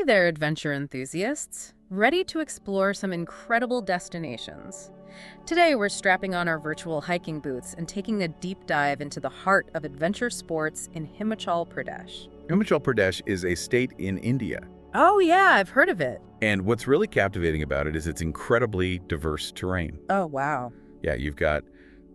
there, adventure enthusiasts, ready to explore some incredible destinations. Today, we're strapping on our virtual hiking boots and taking a deep dive into the heart of adventure sports in Himachal Pradesh. Himachal Pradesh is a state in India. Oh yeah, I've heard of it. And what's really captivating about it is its incredibly diverse terrain. Oh wow. Yeah, you've got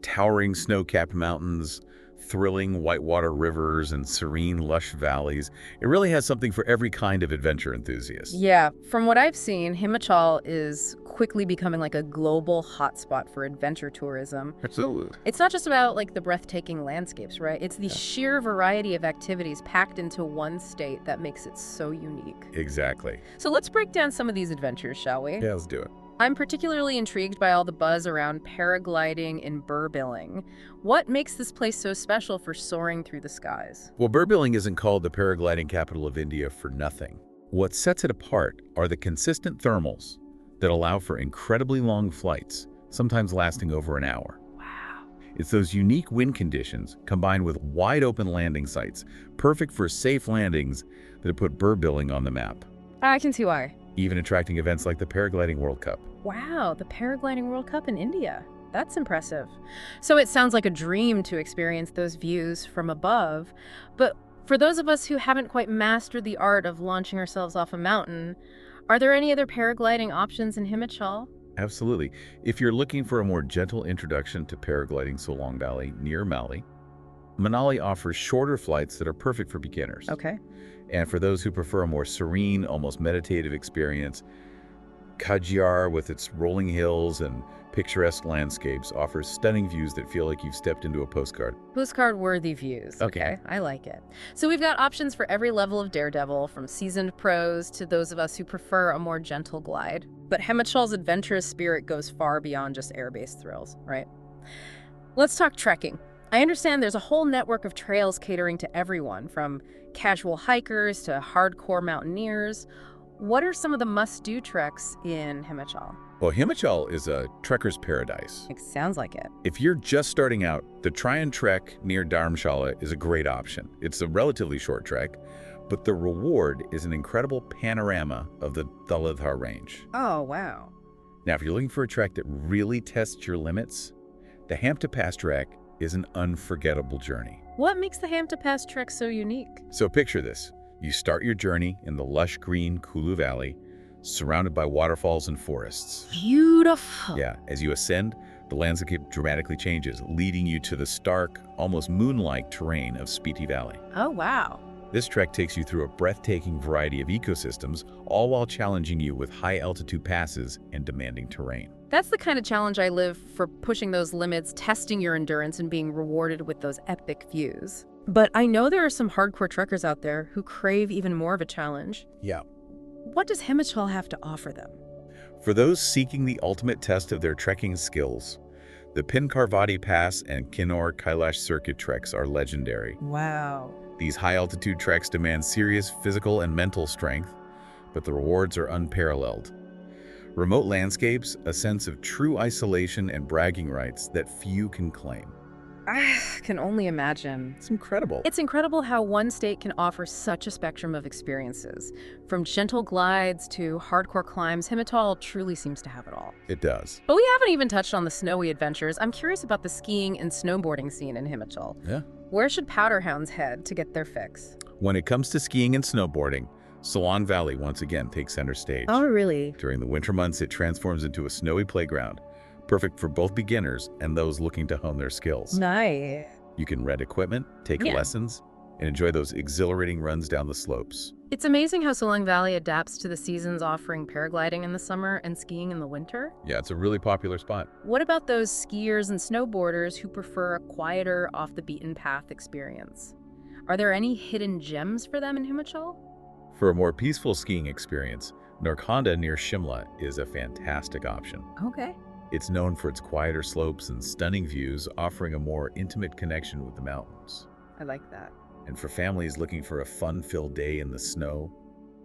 towering snow-capped mountains, thrilling whitewater rivers, and serene, lush valleys. It really has something for every kind of adventure enthusiast. Yeah, from what I've seen, Himachal is quickly becoming like a global hotspot for adventure tourism. Absolutely. It's not just about like the breathtaking landscapes, right? It's the sheer variety of activities packed into one state that makes it so unique. Exactly. So let's break down some of these adventures, shall we? Yeah, let's do it. I'm particularly intrigued by all the buzz around paragliding and burbilling. What makes this place so special for soaring through the skies? Well, Burbilling isn't called the paragliding capital of India for nothing. What sets it apart are the consistent thermals that allow for incredibly long flights, sometimes lasting over an hour. Wow. It's those unique wind conditions combined with wide-open landing sites, perfect for safe landings, that have put Burbilling on the map, I can see why. even attracting events like the Paragliding World Cup. Wow, the Paragliding World Cup in India. That's impressive. So it sounds like a dream to experience those views from above. But for those of us who haven't quite mastered the art of launching ourselves off a mountain, are there any other paragliding options in Himachal? Absolutely. If you're looking for a more gentle introduction to paragliding Solong Valley near Manali offers shorter flights that are perfect for beginners. Okay. And for those who prefer a more serene, almost meditative experience, Kajiyar, with its rolling hills and picturesque landscapes, offers stunning views that feel like you've stepped into a postcard. Postcard-worthy views. Okay. I like it. So we've got options for every level of daredevil, from seasoned pros to those of us who prefer a more gentle glide. But Himachal's adventurous spirit goes far beyond just air-based thrills, right? Let's talk trekking. I understand there's a whole network of trails catering to everyone, from casual hikers to hardcore mountaineers. What are some of the must-do treks in Himachal? Well, Himachal is a trekker's paradise. It sounds like it. If you're just starting out, the Try and Trek near Dharamshala is a great option. It's a relatively short trek, but the reward is an incredible panorama of the Dhaladhar range. Oh, wow. Now, if you're looking for a trek that really tests your limits, the Hampta Pass trek is an unforgettable journey. What makes the Hampta Pass trek so unique? So picture this. You start your journey in the lush green Kulu Valley, surrounded by waterfalls and forests. Beautiful. Yeah, as you ascend, the landscape dramatically changes, leading you to the stark, almost moon-like terrain of Spiti Valley. Oh, wow. This trek takes you through a breathtaking variety of ecosystems, all while challenging you with high-altitude passes and demanding terrain. That's the kind of challenge I live for, pushing those limits, testing your endurance, and being rewarded with those epic views. But I know there are some hardcore trekkers out there who crave even more of a challenge. Yeah. What does Himachal have to offer them? For those seeking the ultimate test of their trekking skills, the Pinkarvati Pass and Kinnaur Kailash Circuit treks are legendary. Wow. These high-altitude treks demand serious physical and mental strength, but the rewards are unparalleled. Remote landscapes, a sense of true isolation, and bragging rights that few can claim. I can only imagine. It's incredible. It's incredible how one state can offer such a spectrum of experiences. From gentle glides to hardcore climbs, Himachal truly seems to have it all. It does. But we haven't even touched on the snowy adventures. I'm curious about the skiing and snowboarding scene in Himachal. Yeah. Where should powderhounds head to get their fix? When it comes to skiing and snowboarding, Solong Valley once again takes center stage. Oh, really? During the winter months, it transforms into a snowy playground, perfect for both beginners and those looking to hone their skills. Nice. You can rent equipment, take lessons, and enjoy those exhilarating runs down the slopes. It's amazing how Solong Valley adapts to the seasons, offering paragliding in the summer and skiing in the winter. Yeah, it's a really popular spot. What about those skiers and snowboarders who prefer a quieter, off-the-beaten-path experience? Are there any hidden gems for them in Himachal? For a more peaceful skiing experience, Narkonda near Shimla is a fantastic option. Okay. It's known for its quieter slopes and stunning views, offering a more intimate connection with the mountains. I like that. And for families looking for a fun-filled day in the snow,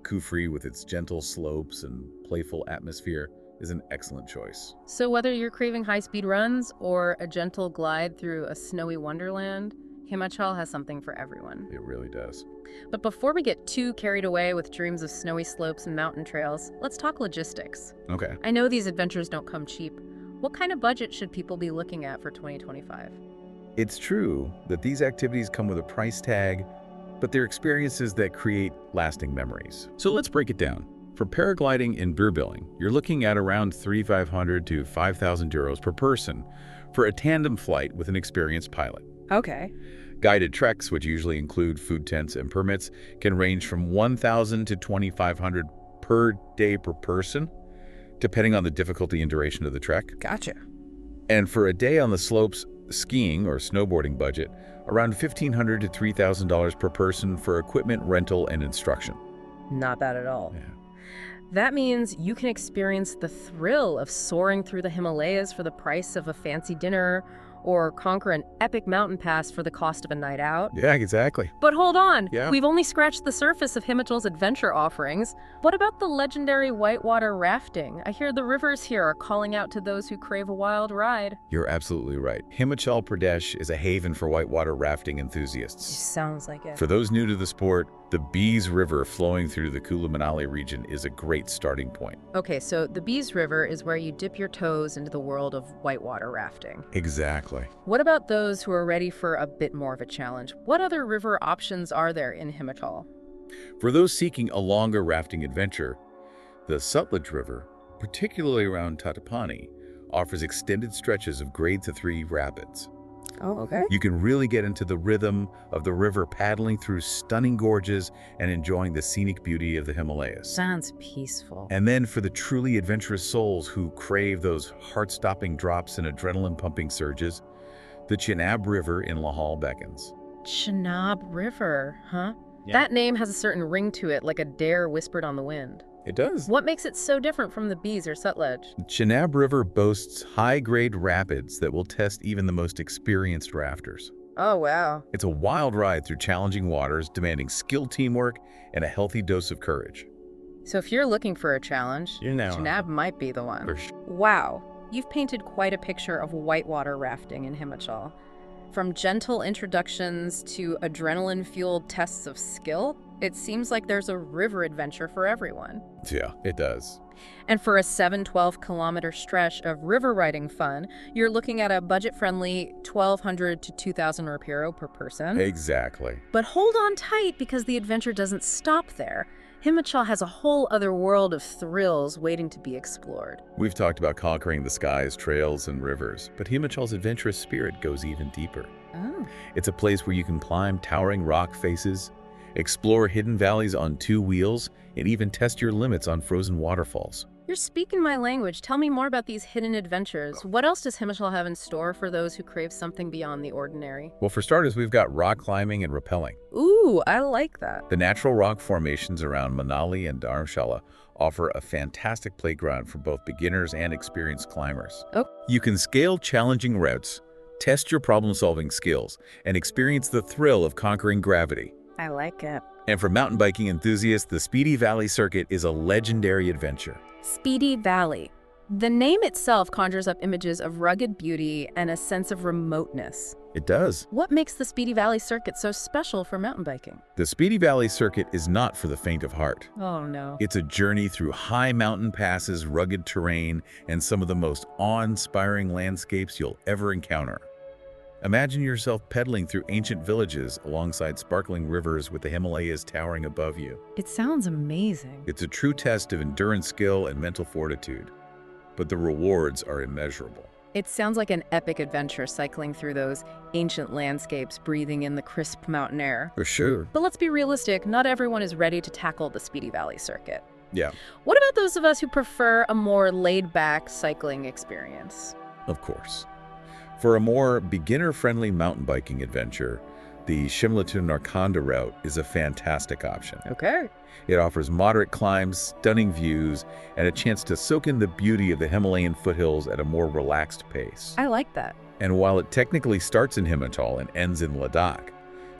Kufri, with its gentle slopes and playful atmosphere, is an excellent choice. So whether you're craving high-speed runs or a gentle glide through a snowy wonderland, Himachal has something for everyone. It really does. But before we get too carried away with dreams of snowy slopes and mountain trails, let's talk logistics. Okay. I know these adventures don't come cheap. What kind of budget should people be looking at for 2025? It's true that these activities come with a price tag, but they're experiences that create lasting memories. So let's break it down. For paragliding and billing, you're looking at around 3,500 to 5,000 euros per person for a tandem flight with an experienced pilot. Okay. Guided treks, which usually include food tents and permits, can range from 1,000 to 2,500 per day per person, depending on the difficulty and duration of the trek. Gotcha. And for a day on the slopes, skiing or snowboarding budget, around $1,500 to $3,000 per person for equipment rental and instruction. Not bad at all. Yeah. That means you can experience the thrill of soaring through the Himalayas for the price of a fancy dinner, or conquer an epic mountain pass for the cost of a night out. Yeah, exactly. But hold on, Yeah. We've only scratched the surface of Himachal's adventure offerings. What about the legendary whitewater rafting? I hear the rivers here are calling out to those who crave a wild ride. You're absolutely right. Himachal Pradesh is a haven for whitewater rafting enthusiasts. Sounds like it. For those new to the sport, the Bees River flowing through the Kulu Manali region is a great starting point. Okay, so the Bees River is where you dip your toes into the world of whitewater rafting. Exactly. What about those who are ready for a bit more of a challenge? What other river options are there in Himachal? For those seeking a longer rafting adventure, the Sutlej River, particularly around Tatapani, offers extended stretches of grade to 3 rapids. Oh, okay. You can really get into the rhythm of the river, paddling through stunning gorges and enjoying the scenic beauty of the Himalayas. Sounds peaceful. And then for the truly adventurous souls who crave those heart-stopping drops and adrenaline-pumping surges, the Chenab River in Lahore beckons. Chenab River, huh? Yeah. That name has a certain ring to it, like a dare whispered on the wind. It does. What makes it so different from the Bees or Sutlej? Chenab River boasts high-grade rapids that will test even the most experienced rafters. Oh, wow. It's a wild ride through challenging waters, demanding skilled teamwork and a healthy dose of courage. So if you're looking for a challenge, You're now Chenab might be the one. For sure. Wow. You've painted quite a picture of whitewater rafting in Himachal. From gentle introductions to adrenaline-fueled tests of skill, it seems like there's a river adventure for everyone. Yeah, it does. And for a 7-12-kilometer stretch of river riding fun, you're looking at a budget-friendly 1,200 to 2,000 rupiah per person. Exactly. But hold on tight, because the adventure doesn't stop there. Himachal has a whole other world of thrills waiting to be explored. We've talked about conquering the skies, trails, and rivers, but Himachal's adventurous spirit goes even deeper. Oh. It's a place where you can climb towering rock faces, explore hidden valleys on 2 wheels, and even test your limits on frozen waterfalls. You're speaking my language. Tell me more about these hidden adventures. What else does Himachal have in store for those who crave something beyond the ordinary? Well, for starters, we've got rock climbing and rappelling. Ooh, I like that. The natural rock formations around Manali and Dharamshala offer a fantastic playground for both beginners and experienced climbers. Oh. You can scale challenging routes, test your problem-solving skills, and experience the thrill of conquering gravity. I like it. And for mountain biking enthusiasts, the Speedy Valley Circuit is a legendary adventure. Speedy Valley. The name itself conjures up images of rugged beauty and a sense of remoteness. It does. What makes the Speedy Valley Circuit so special for mountain biking? The Speedy Valley Circuit is not for the faint of heart. Oh, no. It's a journey through high mountain passes, rugged terrain, and some of the most awe-inspiring landscapes you'll ever encounter. Imagine yourself pedaling through ancient villages alongside sparkling rivers with the Himalayas towering above you. It sounds amazing. It's a true test of endurance, skill, and mental fortitude, but the rewards are immeasurable. It sounds like an epic adventure cycling through those ancient landscapes, breathing in the crisp mountain air. For sure. But let's be realistic, not everyone is ready to tackle the Speedy Valley Circuit. Yeah, What about those of us who prefer a more laid-back cycling experience? of course. For a more beginner-friendly mountain biking adventure, the Shimla to Narkanda route is a fantastic option. Okay. It offers moderate climbs, stunning views, and a chance to soak in the beauty of the Himalayan foothills at a more relaxed pace. I like that. And while it technically starts in Himachal and ends in Ladakh,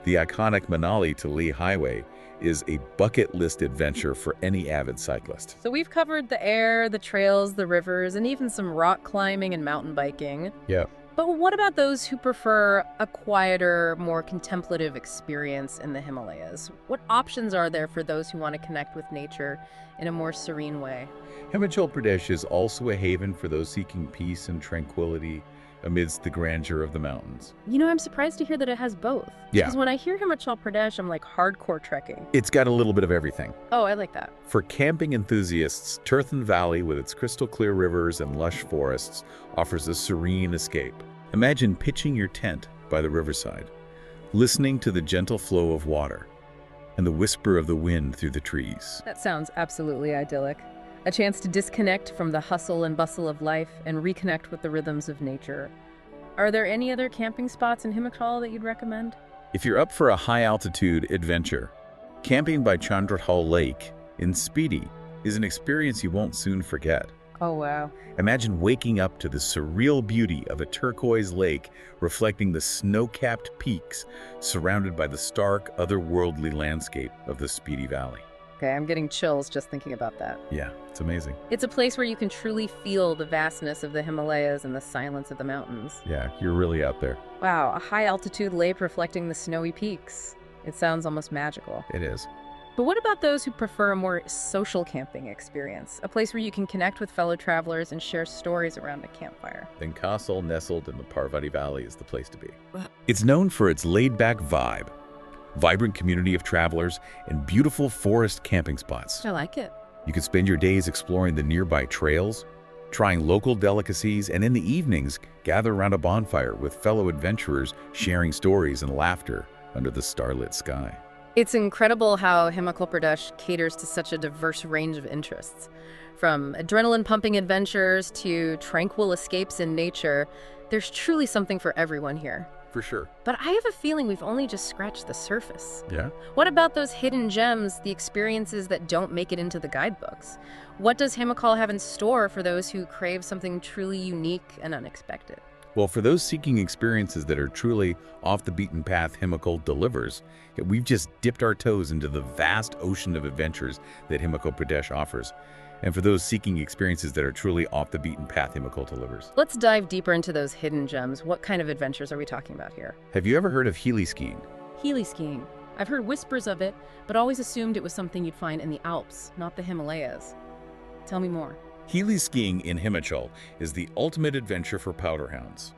the iconic Manali to Leh Highway is a bucket list adventure for any avid cyclist. So we've covered the air, the trails, the rivers, and even some rock climbing and mountain biking. Yeah. But what about those who prefer a quieter, more contemplative experience in the Himalayas? What options are there for those who want to connect with nature in a more serene way? Himachal Pradesh is also a haven for those seeking peace and tranquility amidst the grandeur of the mountains. I'm surprised to hear that it has both. Yeah. Because when I hear Himachal Pradesh, I'm like hardcore trekking. It's got a little bit of everything. Oh, I like that. For camping enthusiasts, Tirthan Valley, with its crystal-clear rivers and lush forests, offers a serene escape. Imagine pitching your tent by the riverside, listening to the gentle flow of water and the whisper of the wind through the trees. That sounds absolutely idyllic. A chance to disconnect from the hustle and bustle of life and reconnect with the rhythms of nature. Are there any other camping spots in Himachal that you'd recommend? If you're up for a high-altitude adventure, camping by Chandrathal Lake in Spiti is an experience you won't soon forget. Oh, wow. Imagine waking up to the surreal beauty of a turquoise lake reflecting the snow-capped peaks surrounded by the stark, otherworldly landscape of the Spiti Valley. Okay, I'm getting chills just thinking about that. Yeah, it's amazing. It's a place where you can truly feel the vastness of the Himalayas and the silence of the mountains. Yeah, you're really out there. Wow, a high-altitude lake reflecting the snowy peaks. It sounds almost magical. It is. But what about those who prefer a more social camping experience? A place where you can connect with fellow travelers and share stories around a campfire. Then Castle, nestled in the Parvati Valley, is the place to be. It's known for its laid-back vibe, vibrant community of travelers, and beautiful forest camping spots. I like it. You can spend your days exploring the nearby trails, trying local delicacies, and in the evenings, gather around a bonfire with fellow adventurers sharing stories and laughter under the starlit sky. It's incredible how Himachal Pradesh caters to such a diverse range of interests. From adrenaline-pumping adventures to tranquil escapes in nature, there's truly something for everyone here. For sure. But I have a feeling we've only just scratched the surface. Yeah? What about those hidden gems, the experiences that don't make it into the guidebooks? What does Himachal have in store for those who crave something truly unique and unexpected? Well, for those seeking experiences that are truly off the beaten path Himachal delivers, we've just dipped our toes into the vast ocean of adventures that Himachal Pradesh offers. And for those seeking experiences that are truly off the beaten path Himachal delivers. Let's dive deeper into those hidden gems. What kind of adventures are we talking about here? Have you ever heard of heli skiing? Heli skiing. I've heard whispers of it, but always assumed it was something you'd find in the Alps, not the Himalayas. Tell me more. Heli skiing in Himachal is the ultimate adventure for powderhounds.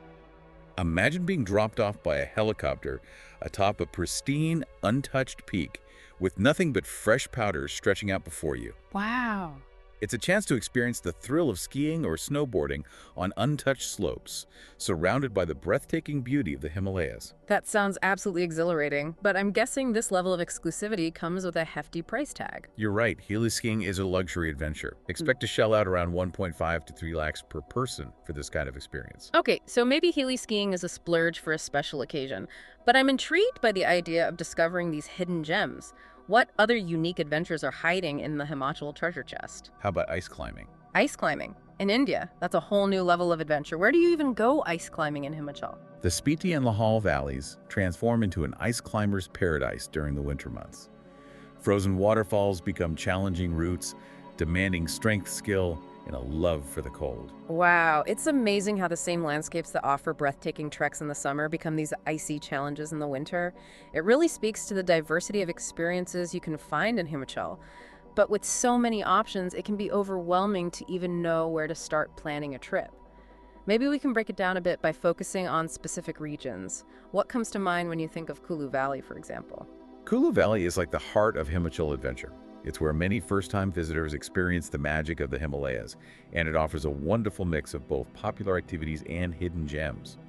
Imagine being dropped off by a helicopter atop a pristine, untouched peak with nothing but fresh powder stretching out before you. Wow. It's a chance to experience the thrill of skiing or snowboarding on untouched slopes, surrounded by the breathtaking beauty of the Himalayas. That sounds absolutely exhilarating, but I'm guessing this level of exclusivity comes with a hefty price tag. You're right, heli skiing is a luxury adventure. Expect to shell out around 1.5 to 3 lakhs per person for this kind of experience. Okay, so maybe heli skiing is a splurge for a special occasion, but I'm intrigued by the idea of discovering these hidden gems. What other unique adventures are hiding in the Himachal treasure chest? How about ice climbing? Ice climbing. In India, that's a whole new level of adventure. Where do you even go ice climbing in Himachal? The Spiti and Lahal valleys transform into an ice climber's paradise during the winter months. Frozen waterfalls become challenging routes, demanding strength, skill, and a love for the cold. Wow, it's amazing how the same landscapes that offer breathtaking treks in the summer become these icy challenges in the winter. It really speaks to the diversity of experiences you can find in Himachal. But with so many options, it can be overwhelming to even know where to start planning a trip. Maybe we can break it down a bit by focusing on specific regions. What comes to mind when you think of Kulu Valley, for example? Kulu Valley is like the heart of Himachal adventure. It's where many first-time visitors experience the magic of the Himalayas, and it offers a wonderful mix of both popular activities and hidden gems.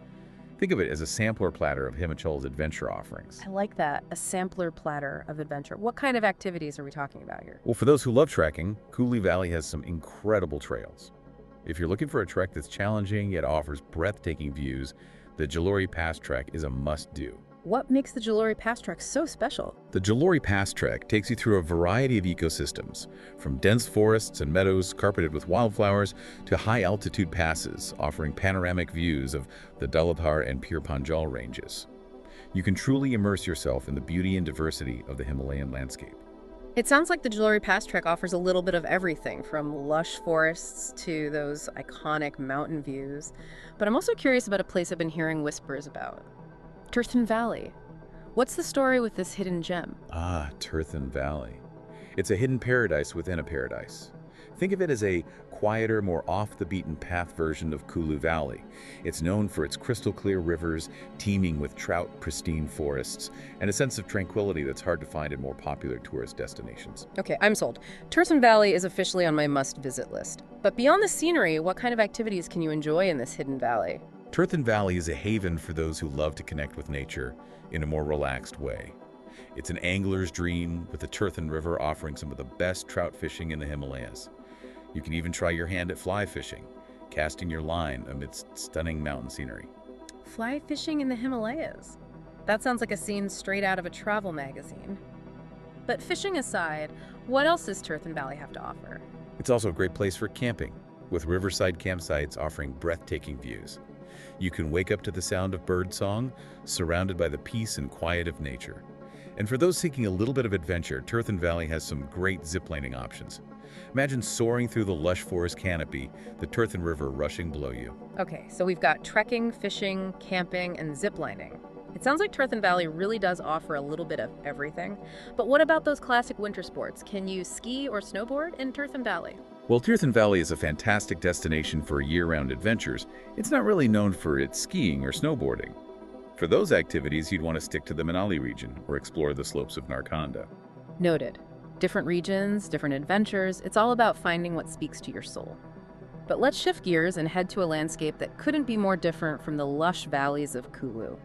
Think of it as a sampler platter of Himachal's adventure offerings. I like that, a sampler platter of adventure. What kind of activities are we talking about here? Well, for those who love trekking, Kulu Valley has some incredible trails. If you're looking for a trek that's challenging yet offers breathtaking views, the Jalori Pass trek is a must-do. What makes the Jalori Pass trek so special? The Jalori Pass trek takes you through a variety of ecosystems, from dense forests and meadows carpeted with wildflowers to high-altitude passes offering panoramic views of the Daladhar and Pir Panjal ranges. You can truly immerse yourself in the beauty and diversity of the Himalayan landscape. It sounds like the Jewelry Pass Trek offers a little bit of everything, from lush forests to those iconic mountain views. But I'm also curious about a place I've been hearing whispers about. Turthin Valley. What's the story with this hidden gem? Ah, Turthin Valley. It's a hidden paradise within a paradise. Think of it as a quieter, more off-the-beaten-path version of Kulu Valley. It's known for its crystal-clear rivers, teeming with trout, pristine forests, and a sense of tranquility that's hard to find in more popular tourist destinations. Okay, I'm sold. Turthin Valley is officially on my must-visit list. But beyond the scenery, what kind of activities can you enjoy in this hidden valley? Turthin Valley is a haven for those who love to connect with nature in a more relaxed way. It's an angler's dream, with the Turthin River offering some of the best trout fishing in the Himalayas. You can even try your hand at fly fishing, casting your line amidst stunning mountain scenery. Fly fishing in the Himalayas. That sounds like a scene straight out of a travel magazine. But fishing aside, what else does Turthin Valley have to offer? It's also a great place for camping, with riverside campsites offering breathtaking views. You can wake up to the sound of birdsong, surrounded by the peace and quiet of nature. And for those seeking a little bit of adventure, Turthin Valley has some great ziplining options. Imagine soaring through the lush forest canopy, the Turthin River rushing below you. Okay, so we've got trekking, fishing, camping, and ziplining. It sounds like Turthin Valley really does offer a little bit of everything. But what about those classic winter sports? Can you ski or snowboard in Turthin Valley? While Turthin Valley is a fantastic destination for year-round adventures, it's not really known for its skiing or snowboarding. For those activities, you'd want to stick to the Manali region or explore the slopes of Narconda. Noted. Different regions, different adventures, it's all about finding what speaks to your soul. But let's shift gears and head to a landscape that couldn't be more different from the lush valleys of Kulu.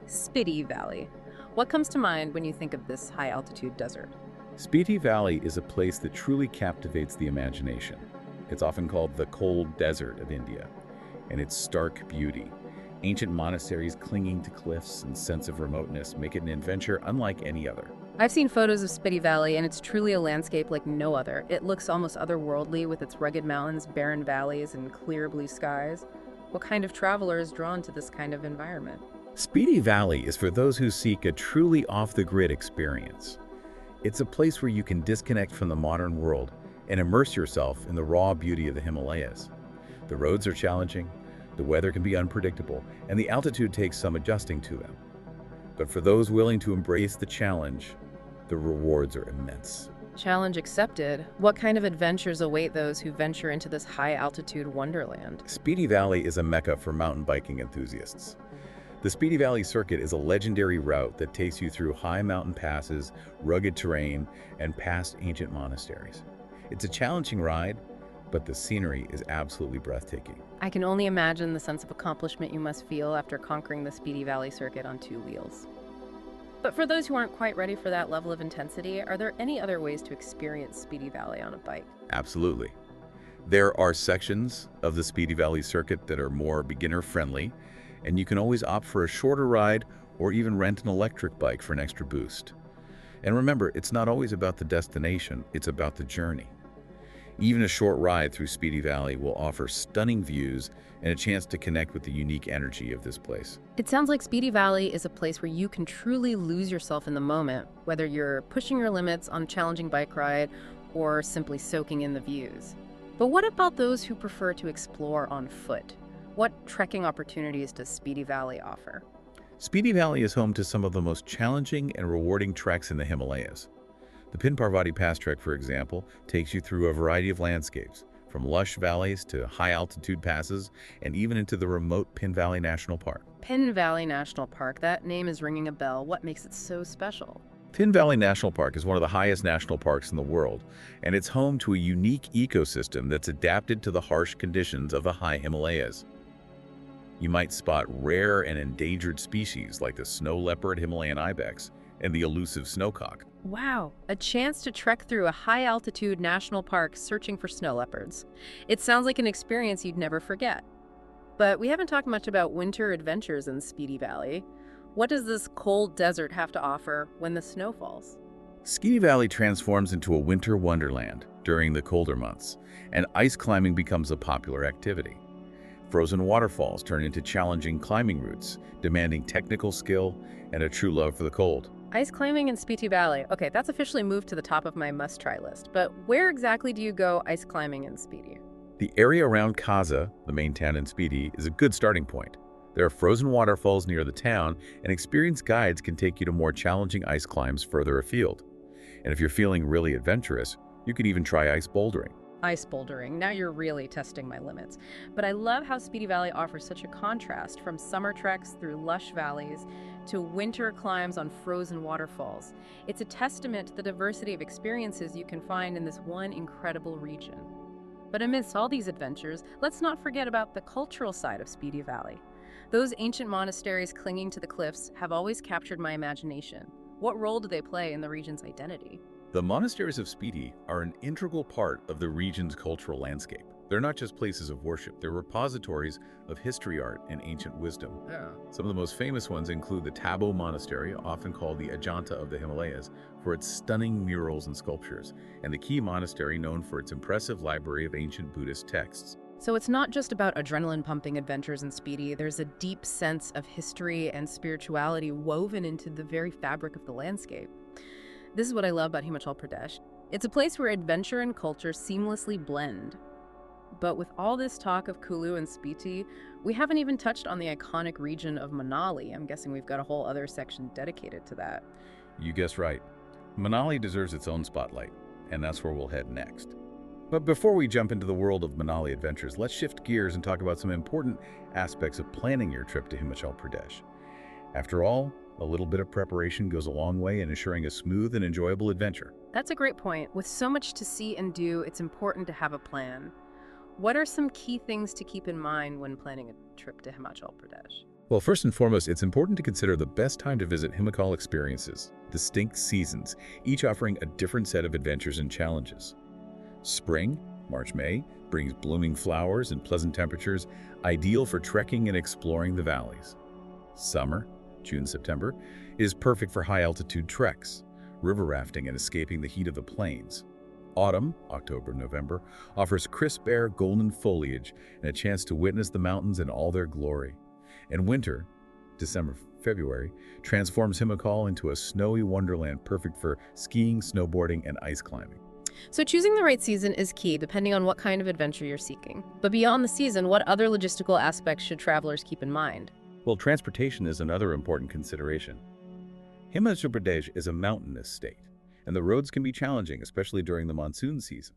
Spiti Valley. What comes to mind when you think of this high-altitude desert? Spiti Valley is a place that truly captivates the imagination. It's often called the cold desert of India, and its stark beauty, ancient monasteries clinging to cliffs, and sense of remoteness make it an adventure unlike any other. I've seen photos of Spiti Valley, and it's truly a landscape like no other. It looks almost otherworldly with its rugged mountains, barren valleys, and clear blue skies. What kind of traveler is drawn to this kind of environment? Spiti Valley is for those who seek a truly off-the-grid experience. It's a place where you can disconnect from the modern world and immerse yourself in the raw beauty of the Himalayas. The roads are challenging, the weather can be unpredictable, and the altitude takes some adjusting to them. But for those willing to embrace the challenge, the rewards are immense. Challenge accepted. What kind of adventures await those who venture into this high-altitude wonderland? Spiti Valley is a mecca for mountain biking enthusiasts. The Spiti Valley Circuit is a legendary route that takes you through high mountain passes, rugged terrain, and past ancient monasteries. It's a challenging ride, but the scenery is absolutely breathtaking. I can only imagine the sense of accomplishment you must feel after conquering the Spiti Valley Circuit on 2 wheels. But for those who aren't quite ready for that level of intensity, are there any other ways to experience Spiti Valley on a bike? Absolutely. There are sections of the Spiti Valley Circuit that are more beginner-friendly, and you can always opt for a shorter ride or even rent an electric bike for an extra boost. And remember, it's not always about the destination, it's about the journey. Even a short ride through Spiti Valley will offer stunning views and a chance to connect with the unique energy of this place. It sounds like Spiti Valley is a place where you can truly lose yourself in the moment, whether you're pushing your limits on a challenging bike ride or simply soaking in the views. But what about those who prefer to explore on foot? What trekking opportunities does Spiti Valley offer? Spiti Valley is home to some of the most challenging and rewarding treks in the Himalayas. The Pin Parvati Pass Trek, for example, takes you through a variety of landscapes, from lush valleys to high-altitude passes, and even into the remote Pin Valley National Park. Pin Valley National Park, that name is ringing a bell. What makes it so special? Pin Valley National Park is one of the highest national parks in the world, and it's home to a unique ecosystem that's adapted to the harsh conditions of the high Himalayas. You might spot rare and endangered species like the snow leopard Himalayan ibex and the elusive snowcock. Wow, a chance to trek through a high-altitude national park searching for snow leopards. It sounds like an experience you'd never forget. But we haven't talked much about winter adventures in Spiti Valley. What does this cold desert have to offer when the snow falls? Spiti Valley transforms into a winter wonderland during the colder months, and ice climbing becomes a popular activity. Frozen waterfalls turn into challenging climbing routes, demanding technical skill and a true love for the cold. Ice climbing in Spiti Valley. Okay, that's officially moved to the top of my must-try list. But where exactly do you go ice climbing in Spiti? The area around Kaza, the main town in Spiti, is a good starting point. There are frozen waterfalls near the town, and experienced guides can take you to more challenging ice climbs further afield. And if you're feeling really adventurous, you could even try ice bouldering. Ice bouldering. Now you're really testing my limits. But I love how Spiti Valley offers such a contrast from summer treks through lush valleys to winter climbs on frozen waterfalls. It's a testament to the diversity of experiences you can find in this one incredible region. But amidst all these adventures, let's not forget about the cultural side of Spiti Valley. Those ancient monasteries clinging to the cliffs have always captured my imagination. What role do they play in the region's identity? The monasteries of Spiti are an integral part of the region's cultural landscape. They're not just places of worship, they're repositories of history, art, and ancient wisdom. Yeah. Some of the most famous ones include the Tabo Monastery, often called the Ajanta of the Himalayas, for its stunning murals and sculptures, and the Key Monastery, known for its impressive library of ancient Buddhist texts. So it's not just about adrenaline-pumping adventures in Spiti. There's a deep sense of history and spirituality woven into the very fabric of the landscape. This is what I love about Himachal Pradesh. It's a place where adventure and culture seamlessly blend. But with all this talk of Kulu and Spiti, we haven't even touched on the iconic region of Manali. I'm guessing we've got a whole other section dedicated to that. You guessed right. Manali deserves its own spotlight, and that's where we'll head next. But before we jump into the world of Manali adventures, let's shift gears and talk about some important aspects of planning your trip to Himachal Pradesh. After all, a little bit of preparation goes a long way in ensuring a smooth and enjoyable adventure. That's a great point. With so much to see and do, it's important to have a plan. What are some key things to keep in mind when planning a trip to Himachal Pradesh? Well, first and foremost, it's important to consider the best time to visit Himachal experiences, distinct seasons, each offering a different set of adventures and challenges. Spring, March-May, brings blooming flowers and pleasant temperatures, ideal for trekking and exploring the valleys. Summer, June-September, is perfect for high-altitude treks, river rafting, and escaping the heat of the plains. Autumn, October-November, offers crisp air, golden foliage, and a chance to witness the mountains in all their glory. And winter, December-February, transforms Himachal into a snowy wonderland perfect for skiing, snowboarding, and ice climbing. So choosing the right season is key, depending on what kind of adventure you're seeking. But beyond the season, what other logistical aspects should travelers keep in mind? Well, transportation is another important consideration. Himachal Pradesh is a mountainous state, and the roads can be challenging, especially during the monsoon season.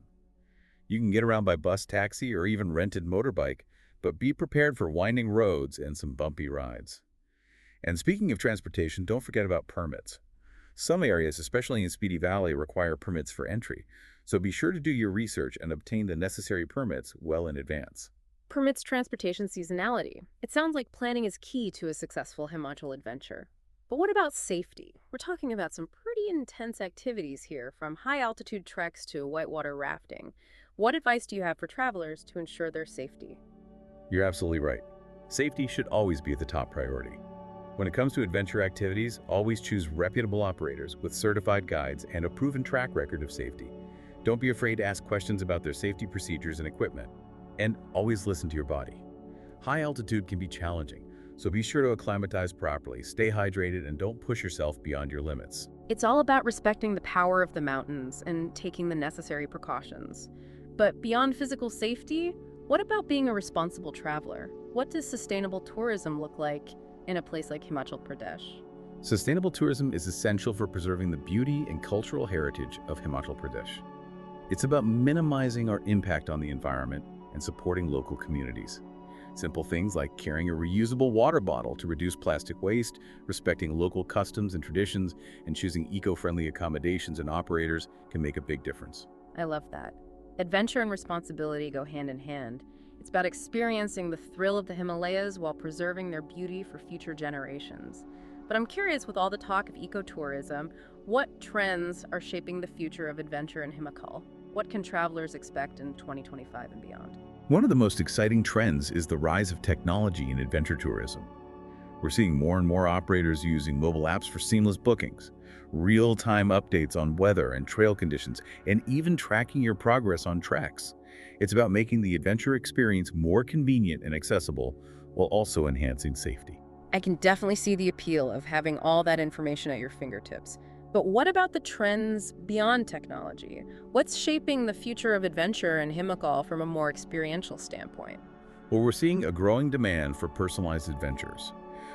You can get around by bus, taxi, or even rented motorbike, but be prepared for winding roads and some bumpy rides. And speaking of transportation, don't forget about permits. Some areas, especially in Spiti Valley, require permits for entry, so be sure to do your research and obtain the necessary permits well in advance. Permits transportation seasonality. It sounds like planning is key to a successful Himachal adventure. But what about safety? We're talking about some pretty intense activities here, from high-altitude treks to whitewater rafting. What advice do you have for travelers to ensure their safety? You're absolutely right. Safety should always be the top priority. When it comes to adventure activities, always choose reputable operators with certified guides and a proven track record of safety. Don't be afraid to ask questions about their safety procedures and equipment. And always listen to your body. High altitude can be challenging, so be sure to acclimatize properly, stay hydrated, and don't push yourself beyond your limits. It's all about respecting the power of the mountains and taking the necessary precautions. But beyond physical safety, what about being a responsible traveler? What does sustainable tourism look like in a place like Himachal Pradesh? Sustainable tourism is essential for preserving the beauty and cultural heritage of Himachal Pradesh. It's about minimizing our impact on the environment and supporting local communities. Simple things like carrying a reusable water bottle to reduce plastic waste, respecting local customs and traditions, and choosing eco-friendly accommodations and operators can make a big difference. I love that. Adventure and responsibility go hand in hand. It's about experiencing the thrill of the Himalayas while preserving their beauty for future generations. But I'm curious, with all the talk of ecotourism, what trends are shaping the future of adventure in Himachal? What can travelers expect in 2025 and beyond? One of the most exciting trends is the rise of technology in adventure tourism. We're seeing more and more operators using mobile apps for seamless bookings, real-time updates on weather and trail conditions, and even tracking your progress on treks. It's about making the adventure experience more convenient and accessible while also enhancing safety. I can definitely see the appeal of having all that information at your fingertips. But what about the trends beyond technology? What's shaping the future of adventure in Himachal from a more experiential standpoint? Well, we're seeing a growing demand for personalized adventures.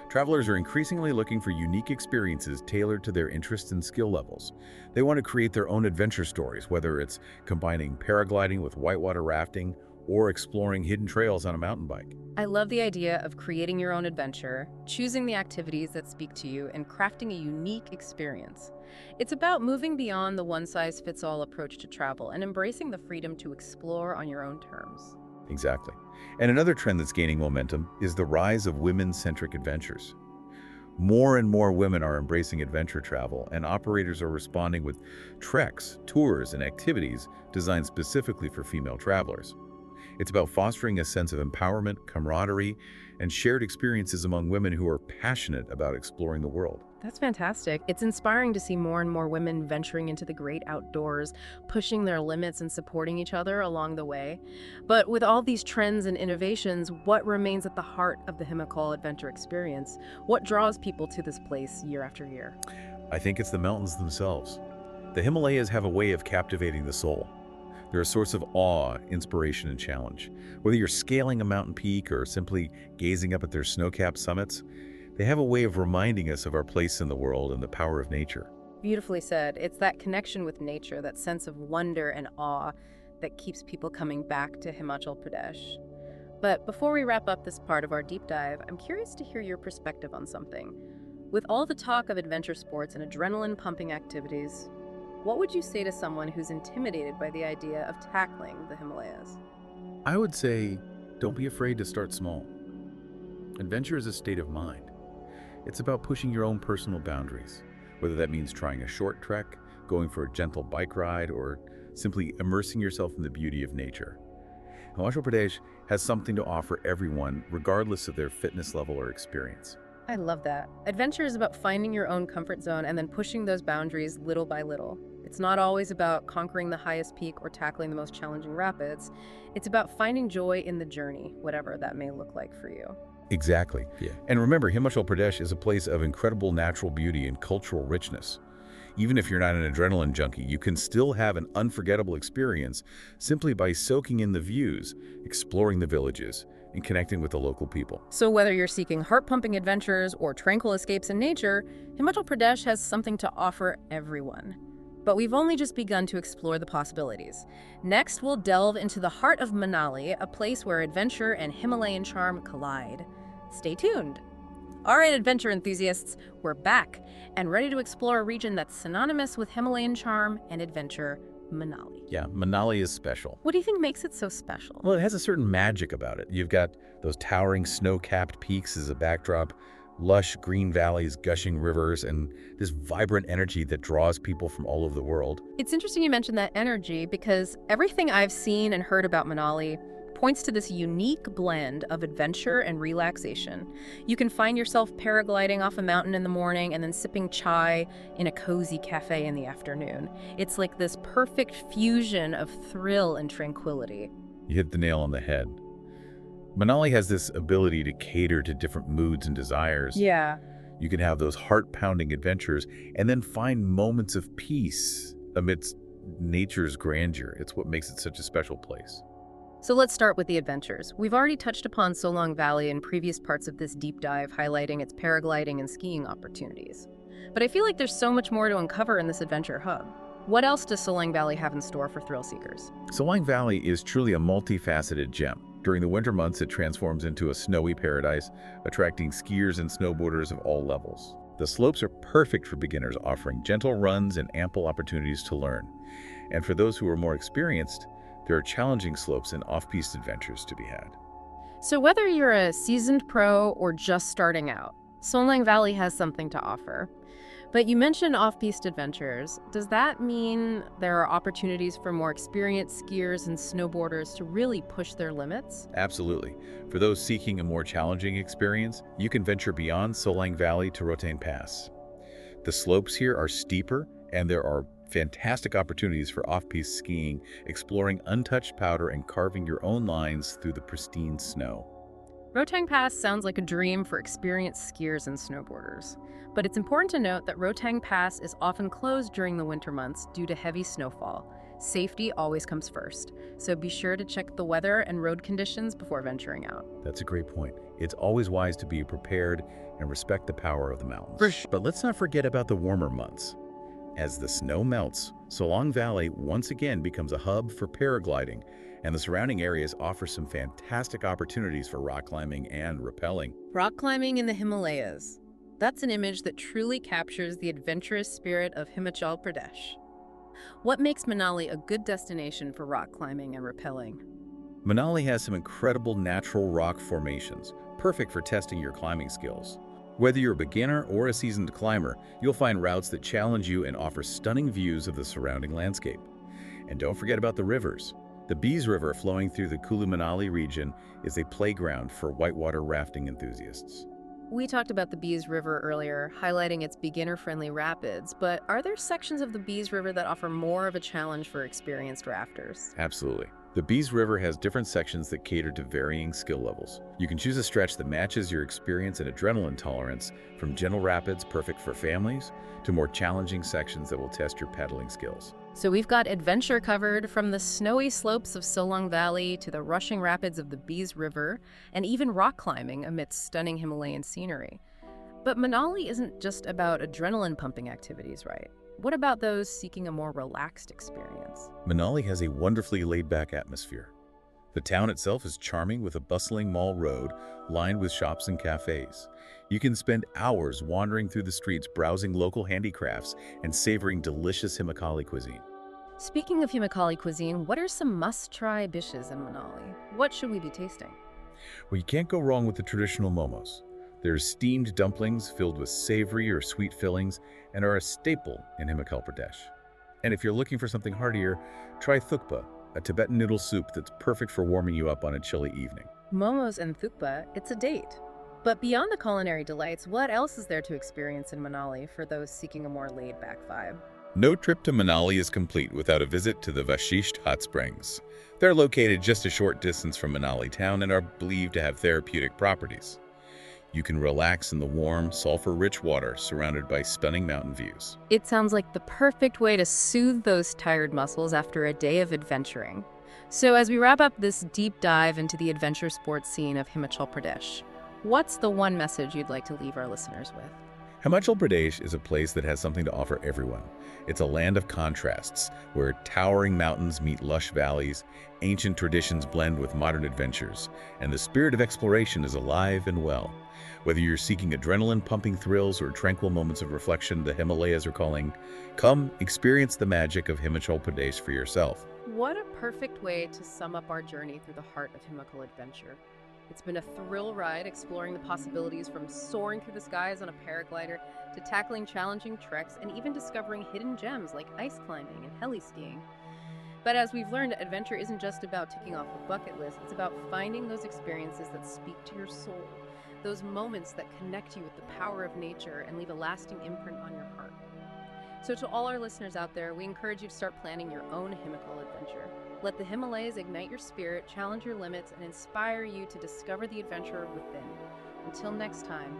Travelers are increasingly looking for unique experiences tailored to their interests and skill levels. They want to create their own adventure stories, whether it's combining paragliding with whitewater rafting or exploring hidden trails on a mountain bike. I love the idea of creating your own adventure, choosing the activities that speak to you, and crafting a unique experience. It's about moving beyond the one-size-fits-all approach to travel and embracing the freedom to explore on your own terms. Exactly. And another trend that's gaining momentum is the rise of women-centric adventures. More and more women are embracing adventure travel, and operators are responding with treks, tours, and activities designed specifically for female travelers. It's about fostering a sense of empowerment, camaraderie, and shared experiences among women who are passionate about exploring the world. That's fantastic. It's inspiring to see more and more women venturing into the great outdoors, pushing their limits and supporting each other along the way. But with all these trends and innovations, what remains at the heart of the Himachal adventure experience? What draws people to this place year after year? I think it's the mountains themselves. The Himalayas have a way of captivating the soul. They're a source of awe, inspiration, and challenge. Whether you're scaling a mountain peak or simply gazing up at their snow-capped summits, they have a way of reminding us of our place in the world and the power of nature. Beautifully said. It's that connection with nature, that sense of wonder and awe that keeps people coming back to Himachal Pradesh. But before we wrap up this part of our deep dive, I'm curious to hear your perspective on something. With all the talk of adventure sports and adrenaline-pumping activities, what would you say to someone who's intimidated by the idea of tackling the Himalayas? I would say, don't be afraid to start small. Adventure is a state of mind. It's about pushing your own personal boundaries, whether that means trying a short trek, going for a gentle bike ride, or simply immersing yourself in the beauty of nature. Himachal Pradesh has something to offer everyone, regardless of their fitness level or experience. I love that. Adventure is about finding your own comfort zone and then pushing those boundaries little by little. It's not always about conquering the highest peak or tackling the most challenging rapids. It's about finding joy in the journey, whatever that may look like for you. Exactly. Yeah. And remember, Himachal Pradesh is a place of incredible natural beauty and cultural richness. Even if you're not an adrenaline junkie, you can still have an unforgettable experience simply by soaking in the views, exploring the villages, and connecting with the local people. So whether you're seeking heart-pumping adventures or tranquil escapes in nature, Himachal Pradesh has something to offer everyone. But we've only just begun to explore the possibilities. Next, we'll delve into the heart of Manali, a place where adventure and Himalayan charm collide. Stay tuned. All right, adventure enthusiasts, we're back and ready to explore a region that's synonymous with Himalayan charm and adventure, Manali. Yeah, Manali is special. What do you think makes it so special? Well, it has a certain magic about it. You've got those towering snow-capped peaks as a backdrop, lush green valleys, gushing rivers, and this vibrant energy that draws people from all over the world. It's interesting you mentioned that energy because everything I've seen and heard about Manali points to this unique blend of adventure and relaxation. You can find yourself paragliding off a mountain in the morning and then sipping chai in a cozy cafe in the afternoon. It's like this perfect fusion of thrill and tranquility. You hit the nail on the head. Manali has this ability to cater to different moods and desires. Yeah. You can have those heart-pounding adventures and then find moments of peace amidst nature's grandeur. It's what makes it such a special place. So let's start with the adventures. We've already touched upon Solong Valley in previous parts of this deep dive, highlighting its paragliding and skiing opportunities. But I feel like there's so much more to uncover in this adventure hub. What else does Solong Valley have in store for thrill seekers? Solong Valley is truly a multifaceted gem. During the winter months, it transforms into a snowy paradise, attracting skiers and snowboarders of all levels. The slopes are perfect for beginners, offering gentle runs and ample opportunities to learn. And for those who are more experienced, there are challenging slopes and off-piste adventures to be had. So whether you're a seasoned pro or just starting out, Solong Valley has something to offer. But you mentioned off-piste adventures. Does that mean there are opportunities for more experienced skiers and snowboarders to really push their limits? Absolutely. For those seeking a more challenging experience, you can venture beyond Solong Valley to Rotain Pass. The slopes here are steeper, and there are fantastic opportunities for off-piste skiing, exploring untouched powder and carving your own lines through the pristine snow. Rotang Pass sounds like a dream for experienced skiers and snowboarders. But it's important to note that Rotang Pass is often closed during the winter months due to heavy snowfall. Safety always comes first, so be sure to check the weather and road conditions before venturing out. That's a great point. It's always wise to be prepared and respect the power of the mountains. But let's not forget about the warmer months. As the snow melts, Solong Valley once again becomes a hub for paragliding, and the surrounding areas offer some fantastic opportunities for rock climbing and rappelling. Rock climbing in the Himalayas. That's an image that truly captures the adventurous spirit of Himachal Pradesh. What makes Manali a good destination for rock climbing and rappelling? Manali has some incredible natural rock formations, perfect for testing your climbing skills. Whether you're a beginner or a seasoned climber, you'll find routes that challenge you and offer stunning views of the surrounding landscape. And don't forget about the rivers. The Bees River flowing through the Kulu Manali region is a playground for whitewater rafting enthusiasts. We talked about the Bees River earlier, highlighting its beginner-friendly rapids, but are there sections of the Bees River that offer more of a challenge for experienced rafters? Absolutely. The Bees River has different sections that cater to varying skill levels. You can choose a stretch that matches your experience and adrenaline tolerance, from gentle rapids perfect for families to more challenging sections that will test your paddling skills. So we've got adventure covered, from the snowy slopes of Solong Valley to the rushing rapids of the Bees River, and even rock climbing amidst stunning Himalayan scenery. But Manali isn't just about adrenaline-pumping activities, right? What about those seeking a more relaxed experience? Manali has a wonderfully laid-back atmosphere. The town itself is charming, with a bustling mall road lined with shops and cafes. You can spend hours wandering through the streets, browsing local handicrafts and savoring delicious Himachali cuisine. Speaking of Himachali cuisine, what are some must-try dishes in Manali? What should we be tasting? Well, you can't go wrong with the traditional momos. There's steamed dumplings filled with savory or sweet fillings and are a staple in Himachal Pradesh. And if you're looking for something heartier, try thukpa, a Tibetan noodle soup that's perfect for warming you up on a chilly evening. Momos and thukpa, it's a date. But beyond the culinary delights, what else is there to experience in Manali for those seeking a more laid-back vibe? No trip to Manali is complete without a visit to the Vashisht Hot Springs. They're located just a short distance from Manali town and are believed to have therapeutic properties. You can relax in the warm, sulfur-rich water surrounded by stunning mountain views. It sounds like the perfect way to soothe those tired muscles after a day of adventuring. So as we wrap up this deep dive into the adventure sports scene of Himachal Pradesh, what's the one message you'd like to leave our listeners with? Himachal Pradesh is a place that has something to offer everyone. It's a land of contrasts, where towering mountains meet lush valleys, ancient traditions blend with modern adventures, and the spirit of exploration is alive and well. Whether you're seeking adrenaline-pumping thrills or tranquil moments of reflection, the Himalayas are calling. Come, experience the magic of Himachal Pradesh for yourself. What a perfect way to sum up our journey through the heart of Himachal adventure. It's been a thrill ride, exploring the possibilities from soaring through the skies on a paraglider to tackling challenging treks and even discovering hidden gems like ice climbing and heli skiing. But as we've learned, adventure isn't just about ticking off a bucket list. It's about finding those experiences that speak to your soul, those moments that connect you with the power of nature and leave a lasting imprint on your heart. So to all our listeners out there, we encourage you to start planning your own Himachal adventure. Let the Himalayas ignite your spirit, challenge your limits, and inspire you to discover the adventure within. Until next time,